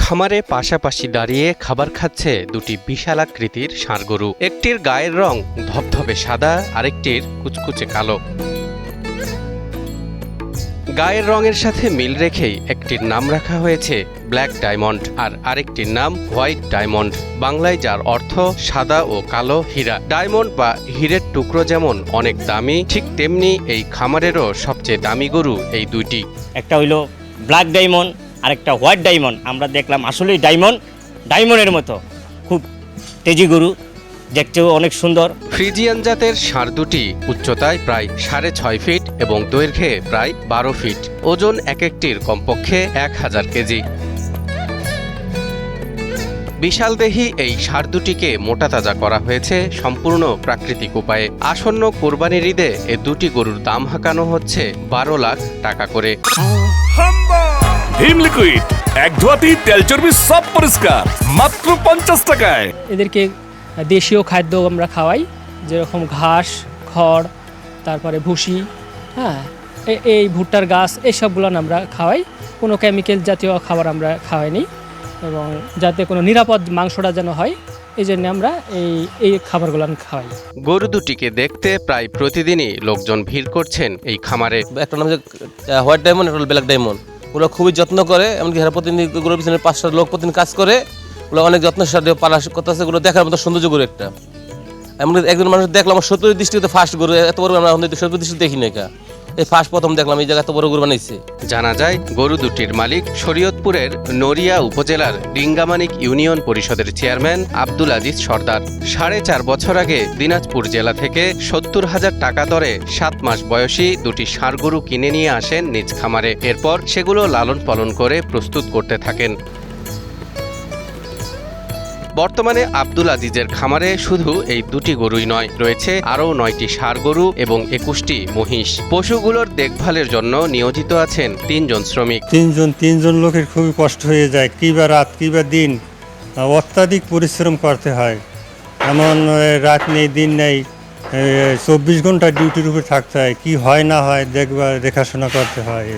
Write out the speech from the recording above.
খামারে পাশাপাশি দাঁড়িয়ে খাবার খাচ্ছে দুটি বিশালাকৃতির ষাঁড় গরু। একটির গায়ের রং ধবধবে সাদা, আরেকটির কুচকুচে কালো। গায়ের রঙের সাথে মিল রেখেই একটির নাম রাখা হয়েছে ব্ল্যাক ডায়মন্ড আর আরেকটির নাম হোয়াইট ডায়মন্ড, বাংলায় যার অর্থ সাদা ও কালো হীরা। ডায়মন্ড বা হীরের টুকরো যেমন অনেক দামি, ঠিক তেমনি এই খামারেরও সবচেয়ে দামি গরু এই দুইটি। একটা হইলো ব্ল্যাক ডায়মন্ড আর একটা হোয়াইট ডায়মন্ড। আমরা দেখলাম আসলেই ডায়মন্ডের মতো, খুব তেজি গরু, দেখতেও অনেক সুন্দর। ফ্রিজিয়ান জাতের ষাঁড় দুটি উচ্চতায় প্রায় 6.5 ফিট এবং দৈর্ঘ্যে প্রায় 12 ফিট। ওজন এক একটির কমপক্ষে 1000 কেজি। বিশালদেহী এই ষাঁড় দুটিকে মোটাতাজা করা হয়েছে সম্পূর্ণ প্রাকৃতিক উপায়ে। আসন্ন কোরবানির ঈদে এ দুটি গরুর দাম হাঁকানো হচ্ছে 12 লাখ টাকা করে। ভীম লিকুইড এক ধোয়াতেই তেল চর্বি সব পরিষ্কার, মাত্র 50 টাকায়। এদেরকে দেশীয় খাদ্য আমরা খাওয়াই, যেরকম ঘাস, খড়, তারপরে ভুসি, হ্যাঁ, এই ভুট্টার গাছ, এইসবগুলো আমরা খাওয়াই। কোনো কেমিক্যাল জাতীয় খাবার আমরা খাওয়াইনি, এবং যাতে কোনো নিরাপদ মাংসটা যেন হয়, এই জন্য আমরা এই খাবারগুলো খাওয়াই। গরু দুটিকে দেখতে প্রায় প্রতিদিনই লোকজন ভিড় করছেন এই খামারে। একটা নাম হচ্ছে হোয়াইট ডায়মন্ড, একটা ব্ল্যাক ডায়মন্ড। ওরা খুবই যত্ন করে, এমনকি এরা প্রতিদিন গরুর পিছনে 5টা লোক প্রতিদিন কাজ করে। ওগুলো অনেক যত্নের সাথে পালা করতেছে, ওগুলো দেখার মতো সৌন্দর্য গরু একটা। এমন একজন মানুষ দেখলাম 70 দৃষ্টিতে ফার্স্ট গরু, এত বড় আমরা 70 দৃষ্টি দেখি না। এই ফার্স্ট প্রথম দেখলাম এই জায়গায় এত বড় গরু বানাইছে। জানা যায় গরু দুটির মালিক শরীয়তপুরের নড়িয়া উপজেলার ডিঙ্গামানিক ইউনিয়ন পরিষদের চেয়ারম্যান আব্দুল আজিজ সর্দার। 4.5 বছর আগে দিনাজপুর জেলা থেকে 70,000 টাকা দরে 7 মাস বয়সী দুটি ষাঁড় গরু কিনে নিয়ে আসেন নিজ খামারে। এরপর সেগুলো লালন পালন করে প্রস্তুত করতে থাকেন। বর্তমানে আব্দুল আজিজের খামারে শুধু এই দুটি গরুই নয়, রয়েছে আরও 9টি ষাঁড় গরু এবং 21টি মহিষ। পশুগুলোর দেখভালের জন্য নিয়োজিত আছেন 3 জন শ্রমিক। তিনজন লোকের খুবই কষ্ট হয়ে যায়, কিবা রাত কিবা দিন, অত্যাধিক পরিশ্রম করতে হয়। এমন রাত নেই দিন নেই, 24 ঘন্টা ডিউটির উপরে থাকতে হয়। কি হয় না হয় দেখাশোনা করতে হয়।